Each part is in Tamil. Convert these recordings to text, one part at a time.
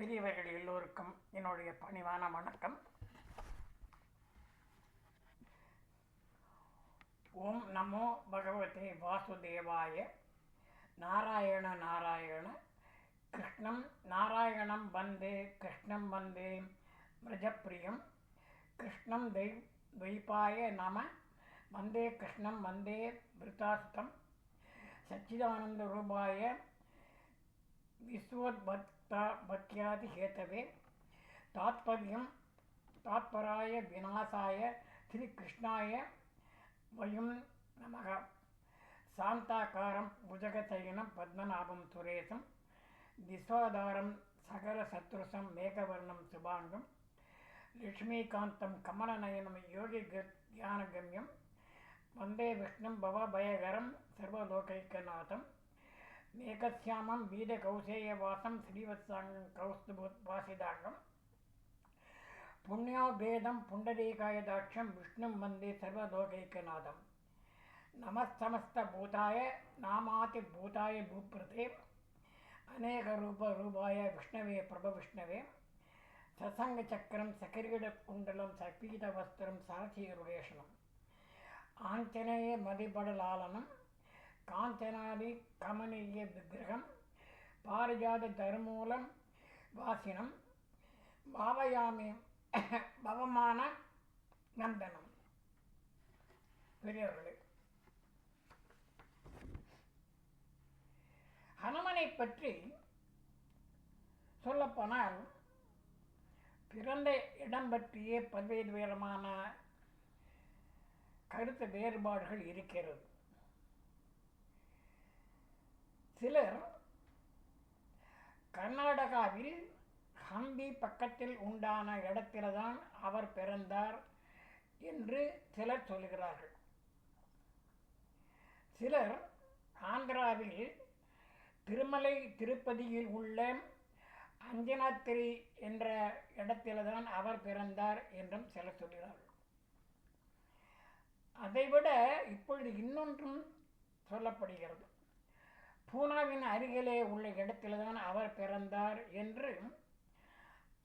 பெரியவர்கள் எல்லோருக்கும் என்னுடைய பணிவான வணக்கம். ஓம் நமோ பகவதே வாசுதேவாய. நாராயண நாராயண கிருஷ்ணம் நாராயணம் வந்தே கிருஷ்ணம் வந்தே மிருஜப்பிரியம் கிருஷ்ணம் துவைபாய நம வந்தே கிருஷ்ணம் வந்தே விருத்தாசுதம் சச்சிதானந்த ரூபாய விஸ்வோத்பத்தியாதி ஹேதவே தாத்பராய விநாசாய ஸ்ரீ கிருஷ்ணாய வயம் நமக. சாந்தாகாரம் புஜகசயனம் பத்மநாபம் சுரேசம் விஸ்வாதாரம் சகல சத்ருசம் மேகவர்ணம் சுபாங்கம் லக்ஷ்மீகாந்தம் கமலநயனம் யோகி தியானகம்யம் வந்தே விஷ்ணும் பவபயகரம் சர்வலோகைக்கநாதம் மேகசியாமம் வீதகௌசேயவாசம் ஸ்ரீவத்சாங்கம் கௌஸ்துபோத்வாசிதாங்கம் புண்ணியோபேதம் புண்டரீகாயதாட்சம் விஷ்ணும் வந்தே சர்வலோகைக்கநாதம். நமஸ்தமஸ்தபூதாய நாமாதிபூதாய பூப்ரதே அநேகரூபாய விஷ்ணவே பிரபவிஷ்ணவே சசங்கச்சக்கரம் சகிரீடகுண்டலம் சபீதவஸ்திரம் சாரசீருடேஷனம் ஆஞ்சநேய மதிபடலாலனம் காஞ்சனாதி கமனீய விக்கிரகம் பாரிஜாத தருமூலம் வாசினம் பாவயாமி பவமான நந்தனம். பெரியவர்களே, ஹனுமனை பற்றி சொல்லப்போனால் பிறந்த இடம் பற்றியே பல்வேறு விதமான கருத்து வேறுபாடுகள் இருக்கிறது. சிலர் கர்நாடகாவில் ஹம்பி பக்கத்தில் உண்டான இடத்தில்தான் அவர் பிறந்தார் என்று சிலர் சொல்கிறார்கள். சிலர் ஆந்திராவில் திருமலை திருப்பதியில் உள்ள அஞ்சனாத்திரி என்ற இடத்தில்தான் அவர் பிறந்தார் என்றும் சிலர் சொல்கிறார்கள். அதைவிட இப்பொழுது இன்னொன்றும் சொல்லப்படுகிறது. பூனாவின் அருகிலே உள்ள இடத்தில்தான் அவர் பிறந்தார் என்று,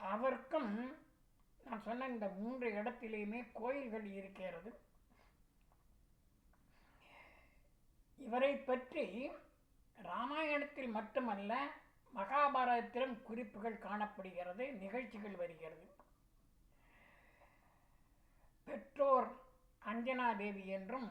அவருக்கும் நான் சொன்ன இந்த 3 இடத்திலேயுமே கோயில்கள் இருக்கிறது. இவரை பற்றி ராமாயணத்தில் மட்டுமல்ல மகாபாரதத்திலும் குறிப்புகள் காணப்படுகிறது, நிகழ்ச்சிகள் வருகிறது. பெற்றோர் அஞ்சனா தேவி என்றும்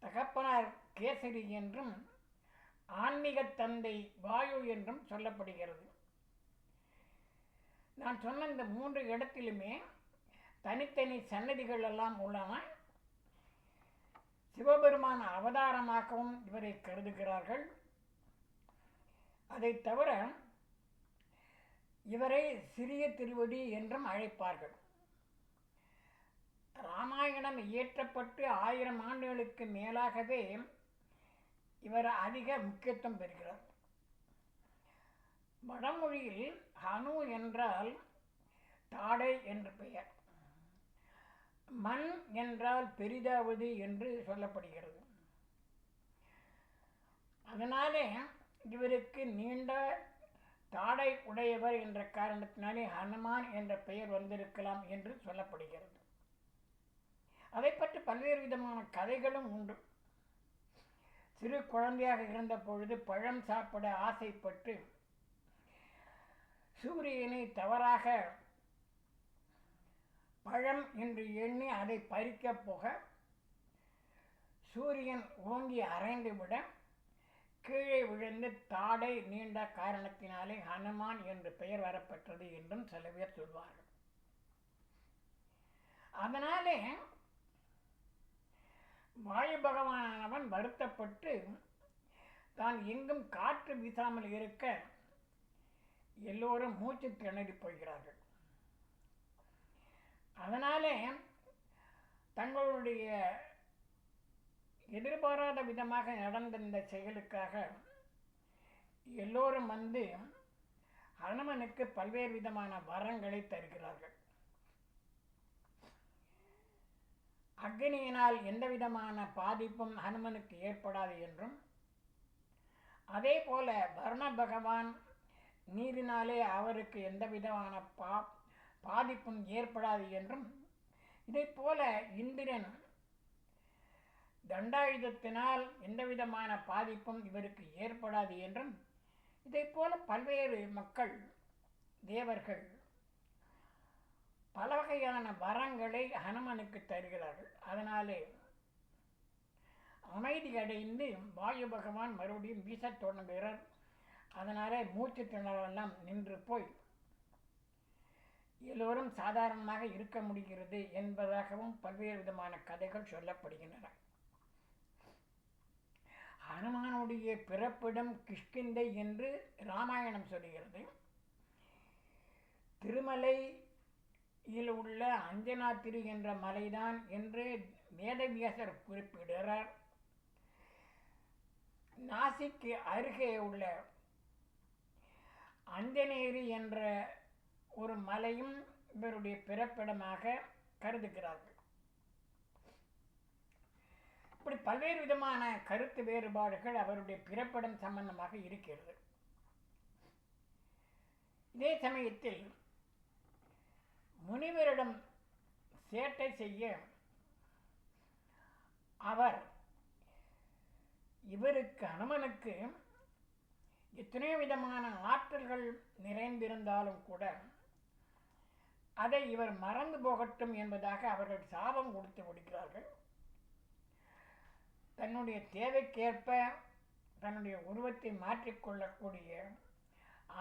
தகப்பனார் கேசரி என்றும் ஆன்மீக தந்தை வாயு என்றும் சொல்லப்படுகிறது. நான் சொன்ன இந்த 3 இடத்திலுமே தனித்தனி சன்னதிகள் எல்லாம் உள்ளன. சிவபெருமான அவதாரமாகவும் இவரை கருதுகிறார்கள். அதை தவிர இவரை சிறிய திருவடி என்றும் அழைப்பார்கள். ராமாயணம் இயற்றப்பட்டு 1000 ஆண்டுகளுக்கு மேலாகவே இவர் அதிக முக்கியத்துவம் பெறுகிறார். வடமொழியில் ஹனு என்றால் தாடை என்று பெயர், மண் என்றால் பெரிதாவது என்று சொல்லப்படுகிறது. அதனாலே இவருக்கு நீண்ட தாடை உடையவர் என்ற காரணத்தினாலே ஹனுமான் என்ற பெயர் வந்திருக்கலாம் என்று சொல்லப்படுகிறது. அதை பற்றி பல்வேறு விதமான கதைகளும் உண்டு. சிறு குழந்தையாக இருந்த பொழுது பழம் சாப்பிட ஆசைப்பட்டு சூரியனை தவறாக பழம் என்று எண்ணி அதை பறிக்கப் போக சூரியன் ஓங்கி அரைந்துவிட கீழே விழுந்து தாடை நீண்ட காரணத்தினாலே ஹனுமான் என்று பெயர் வரப்பட்டது என்றும் சில பேர் சொல்வார்கள். அதனாலே வாயு பகவானவன் வருத்தப்பட்டு தான் எங்கும் காற்று வீசாமல் இருக்க எல்லோரும் மூச்சு திணறி போகிறார்கள். அதனாலே தங்களுடைய எதிர்பாராத விதமாக நடந்த இந்த செயலுக்காக எல்லோரும் வந்து ஹனுமனுக்கு பல்வேறு விதமான வரங்களை தருகிறார்கள். அக்னியினால் எந்த விதமான பாதிப்பும் ஹனுமனுக்கு ஏற்படாது என்றும், அதே போல வருண பகவான் நீரினாலே அவருக்கு எந்த விதமான பாதிப்பும் ஏற்படாது என்றும், இதைப்போல இந்திரன் தண்டாயுதத்தினால் எந்தவிதமான பாதிப்பும் இவருக்கு ஏற்படாது என்றும், இதைப்போல பல்வேறு மக்கள் தேவர்கள் பல வகையான வரங்களை ஹனுமனுக்கு தருகிறார்கள். அதனாலே அமைதி அடைந்து வாயு பகவான் மறுபடியும் வீசத் தொடங்குகிறார். அதனாலே மூச்சு திணறெல்லாம் நின்று போய் எல்லோரும் சாதாரணமாக இருக்க முடிகிறது என்பதாகவும் பல்வேறு விதமான கதைகள் சொல்லப்படுகின்றன. ஹனுமானுடைய பிறப்பிடம் கிஷ்கிந்தை என்று ராமாயணம் சொல்கிறது. திருமலையில் உள்ள அஞ்சனாத்திரி என்ற மலைதான் என்று வேதவியாசர் குறிப்பிடுகிறார். நாசிக்கு அருகே உள்ள அஞ்சனேரி என்ற ஒரு மலையும் இவருடைய பிறப்பிடமாக கருதுகிறார்கள். இப்படி பல்வேறு விதமான கருத்து வேறுபாடுகள் அவருடைய பிறப்பிடம் சம்பந்தமாக இருக்கிறது. இதே சமயத்தில் முனிவரிடம் சேட்டை செய்ய அவர் இவருக்கு ஹனுமனுக்கு எத்தனையோ விதமான ஆற்றல்கள் நிறைந்திருந்தாலும் கூட அதை இவர் மறந்து போகட்டும் என்பதாக அவர்கள் சாபம் கொடுத்து விடுகிறார்கள். தன்னுடைய தேவைக்கேற்ப தன்னுடைய உருவத்தை மாற்றிக்கொள்ளக்கூடிய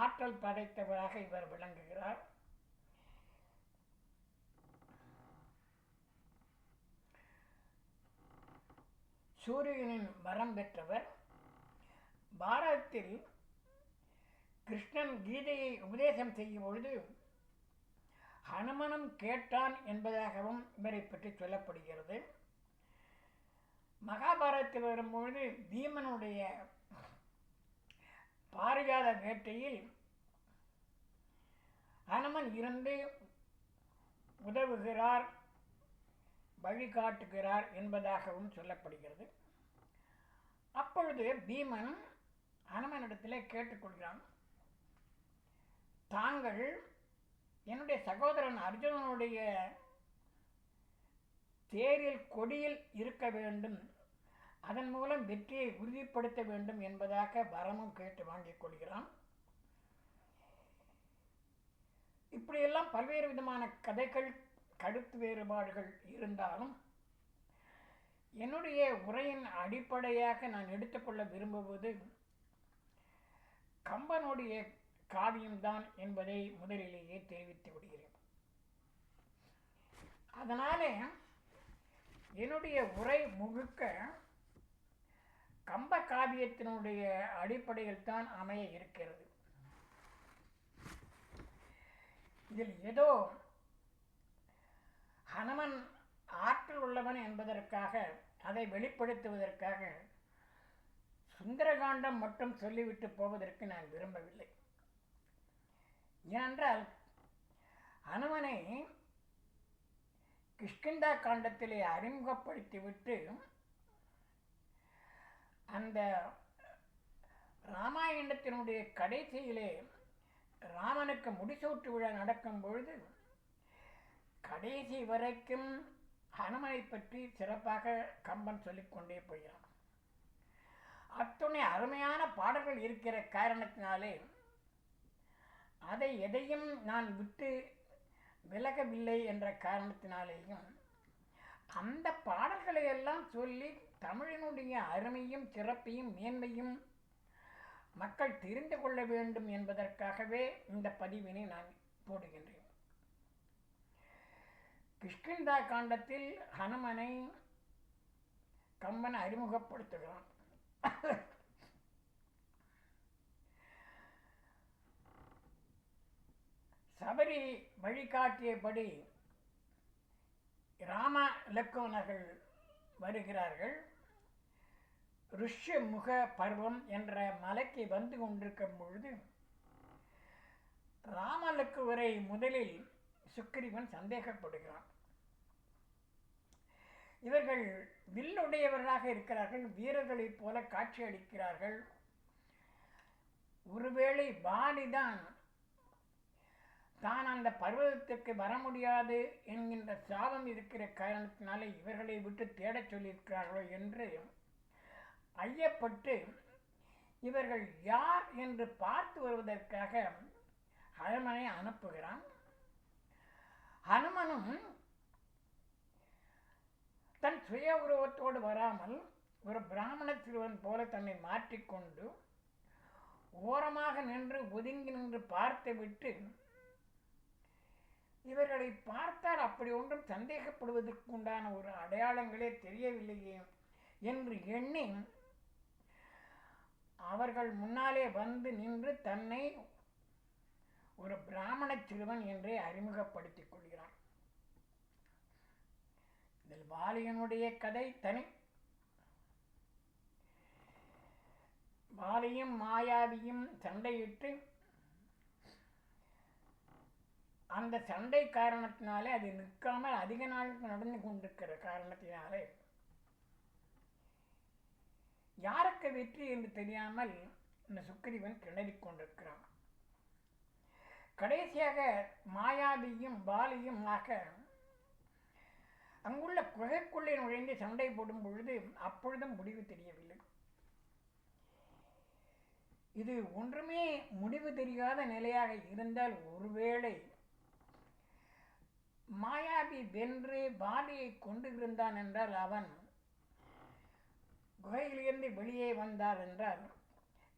ஆற்றல் படைத்தவராக இவர் விளங்குகிறார். சூரியனின் வரம் பெற்றவர். பாரதத்தில் கிருஷ்ணன் கீதையை உபதேசம் செய்யும் பொழுது ஹனுமனும் கேட்டான் என்பதாகவும் இவரை பற்றி சொல்லப்படுகிறது. மகாபாரதத்தில் வரும்பொழுது பீமனுடைய பாரிஜாத வேட்டையில் ஹனுமன் இருந்து உதவுகிறார், வழிகாட்டுகிறார் என்பதாகவும் சொல்லப்படுகிறது. அப்பொழுது பீமன் ஹனுமனிடத்தில் கேட்டுக்கொள்கிறான், தாங்கள் என்னுடைய சகோதரன் அர்ஜுனனுடைய தேரில் கொடியில் இருக்க வேண்டும், அதன் மூலம் வெற்றியை உறுதிப்படுத்த வேண்டும் என்பதாக வரமும் கேட்டு வாங்கிக் கொள்கிறான். இப்படியெல்லாம் பல்வேறு விதமான கதைகள் கருத்து வேறுபாடுகள் இருந்தாலும் என்னுடைய உரையின் அடிப்படையாக நான் எடுத்துக்கொள்ள விரும்புவது கம்பனுடைய காவியம்தான் என்பதை முதலிலேயே தெரிவித்து விடுகிறேன். அதனாலே என்னுடைய உரை முழுக்க கம்ப காவியத்தினுடைய அடிப்படையில் தான் அமைய இருக்கிறது. இதில் ஏதோ ஹனுமன் ஆற்றல் உள்ளவன் என்பதற்காக, அதை வெளிப்படுத்துவதற்காக சுந்தரகாண்டம் மட்டும் சொல்லிவிட்டு போவதற்கு நான் விரும்பவில்லை. ஏனென்றால் ஹனுமனை கிஷ்கிந்தா காண்டத்திலே அறிமுகப்படுத்திவிட்டு அந்த ராமாயணத்தினுடைய கடைசியிலே ராமனுக்கு முடிசூட்டு விழா நடக்கும் பொழுது கடைசி வரைக்கும் ஹனுமனை பற்றி சிறப்பாக கம்பன் சொல்லிக்கொண்டே போகிறான். அத்துணை அருமையான பாடல்கள் இருக்கிற காரணத்தினாலே அதை எதையும் நான் விட்டு விலகவில்லை என்ற காரணத்தினாலேயும் அந்த பாடல்களை எல்லாம் சொல்லி தமிழினுடைய அருமையும் சிறப்பையும் மேன்மையும் மக்கள் தெரிந்து கொள்ள வேண்டும் என்பதற்காகவே இந்த பதிவினை நான் போடுகின்றேன். கிஷ்கிந்தா காண்டத்தில் ஹனுமனை கம்பன் அறிமுகப்படுத்துகிறான். சபரி வழிகாட்டியபடி ராம லக்குவனர்கள் வருகிறார்கள். ருஷ்யமுக பர்வம் என்ற மலைக்கு வந்து கொண்டிருக்கும் பொழுது ராமலக்குவரை முதலில் சுக்கிரீவன் சந்தேகப்படுகிறான். இவர்கள் வில்லுடையவர்களாக இருக்கிறார்கள், வீரர்களைப் போல காட்சி அளிக்கிறார்கள், ஒருவேளை பாலிதான் தான் அந்த பர்வதத்திற்கு வர முடியாது என்கின்ற சாபம் இருக்கிற காரணத்தினாலே இவர்களை விட்டு தேடச் சொல்லியிருக்கிறார்களோ என்று ஐயப்பட்டு இவர்கள் யார் என்று பார்த்து வருவதற்காக ஹனுமனை அனுப்புகிறான். ஹனுமனும் தன் சுய உருவத்தோடு வராமல் ஒரு பிராமண சிறுவன் போல தன்னை மாற்றிக்கொண்டு ஓரமாக நின்று ஒதுங்கி நின்று பார்த்துவிட்டு இவர்களை பார்த்தால் அப்படி ஒன்றும் சந்தேகப்படுவதற்கு உண்டான ஒரு அடையாளங்களே தெரியவில்லையே என்று எண்ணி அவர்கள் முன்னாலே வந்து நின்று தன்னை ஒரு பிராமண சிறுவன் என்றே அறிமுகப்படுத்திக் கொள்கிறார். இதில் வாலியனுடைய கதை தனி. வாலியும் மாயாவியும் சண்டையிட்டு அந்த சண்டை காரணத்தினாலே அது நிற்காமல் அதிக நாளுக்கு நடந்து கொண்டிருக்கிற காரணத்தினாலே யாருக்கு வெற்றி என்று தெரியாமல் இந்த சுக்கிரீவன் கிணறிக் கொண்டிருக்கிறான். கடைசியாக மாயாவியும் பாலியும் ஆக அங்குள்ள குகைக்குள்ளே நுழைந்து சண்டை போடும் பொழுது அப்பொழுதும் முடிவு தெரியவில்லை. இது ஒன்றுமே முடிவு தெரியாத நிலையாக இருந்தால் ஒருவேளை மாயாவி வென்று பாலியை கொண்டு இருந்தான் என்றால் அவன் குகையிலிருந்து வெளியே வந்தார் என்றால்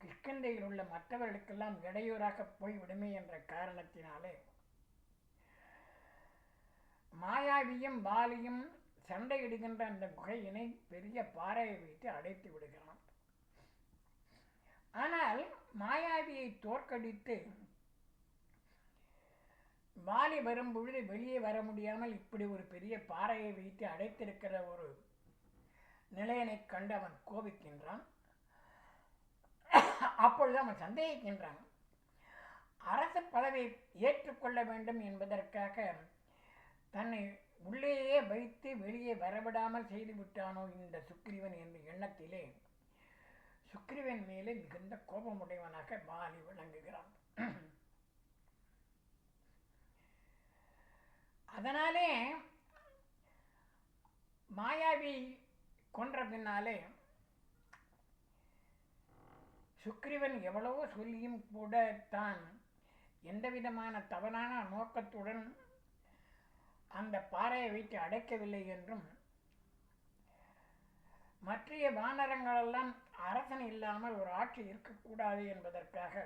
கிஷ்கிந்தையில் உள்ள மற்றவர்களுக்கெல்லாம் இடையூறாக போய்விடுமே என்ற காரணத்தினாலே மாயாவியும் பாலியும் சண்டையிடுகின்ற அந்த குகையினை பெரிய பாறையை வைத்து அடைத்து விடுகிறான். ஆனால் மாயாவியை தோற்கடித்து பாலி வரும் பொழுது வெளியே வர முடியாமல் இப்படி ஒரு பெரிய பாறையை வைத்து அடைத்திருக்கிற ஒரு நிலையனை கண்டு அவன் கோபிக்கின்றான். அப்பொழுது அவன் சந்தேகிக்கின்றான். அரச பதவியை ஏற்றுக்கொள்ள வேண்டும் என்பதற்காக தன்னை உள்ளேயே வைத்து வெளியே வரவிடாமல் செய்து விட்டானோ இந்த சுக்கிரீவன் என்ற எண்ணத்திலே சுக்கிரீவன் மேலே மிகுந்த கோபமுடையவனாக பாலி விளங்குகிறான். அதனாலே மாயாவி கொன்ற பின்னாலே சுக்கிரீவன் எவ்வளவோ சொல்லியும் கூட தான் எந்த விதமான தவறான நோக்கத்துடன் அந்த பாறையை வைத்து அடைக்கவில்லை என்றும் மற்ற வானரங்களெல்லாம் அரசன் இல்லாமல் ஒரு ஆட்சி இருக்கக்கூடாது என்பதற்காக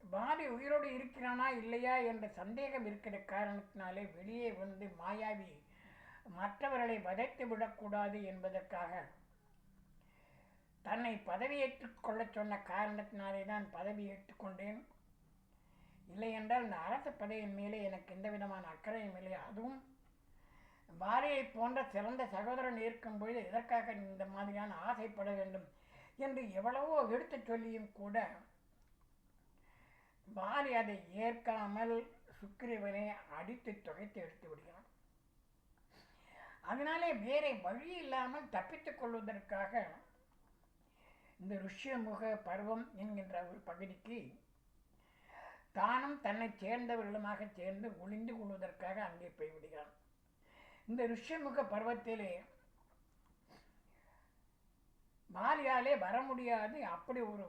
பாலி உயிரோடு இருக்கிறானா இல்லையா என்ற சந்தேகம் இருக்கிற காரணத்தினாலே வெளியே வந்து மாயாவி மற்றவர்களை வதைத்து விடக்கூடாது என்பதற்காக தன்னை பதவியேற்றுக் கொள்ள சொன்ன காரணத்தினாலே தான் பதவி ஏற்றுக்கொண்டேன். இல்லை என்றால் இந்த அரச பதவியின் மேலே எனக்கு எந்த விதமான அக்கறையும் இல்லை. அதுவும் பாலியை போன்ற சிறந்த சகோதரன் இருக்கும்பொழுது எதற்காக இந்த மாதிரியான ஆசைப்பட வேண்டும் என்று எவ்வளவோ எடுத்து சொல்லியும் கூட பாலி அதை ஏற்காமல் சுக்கிரீவனை அடித்து தொகைத்து எடுத்து விடுகிறான். அதனாலே வேற வழி இல்லாமல் தப்பித்துக் கொள்வதற்காக இந்த ருஷ்யமுக பருவம் என்கின்ற ஒரு பகுதிக்கு தானும் தன்னை சேர்ந்தவர்களுமாக சேர்ந்து ஒளிந்து கொள்வதற்காக அங்கே போய்விடுகிறான். இந்த ருஷ்யமுக பருவத்திலே பாலியாலே வர முடியாது. அப்படி ஒரு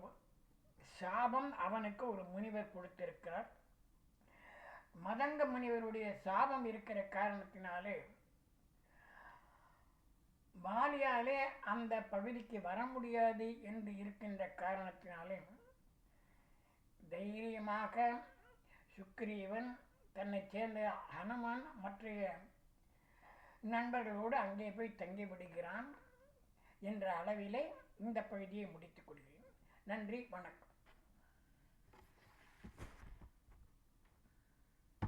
சாபம் அவனுக்கு ஒரு முனிவர் கொடுத்திருக்கிறார். மதங்க முனிவருடைய சாபம் இருக்கிற காரணத்தினாலே பாலியாலே அந்த பகுதிக்கு வர முடியாது என்று இருக்கின்ற காரணத்தினாலே தைரியமாக சுக்கிரீவன் தன்னை சேர்ந்த ஹனுமான் மற்ற நண்பர்களோடு அங்கே போய் தங்கிவிடுகிறான் என்ற அளவிலே இந்த பகுதியை முடித்துக் கொள்கிறேன். நன்றி, வணக்கம்.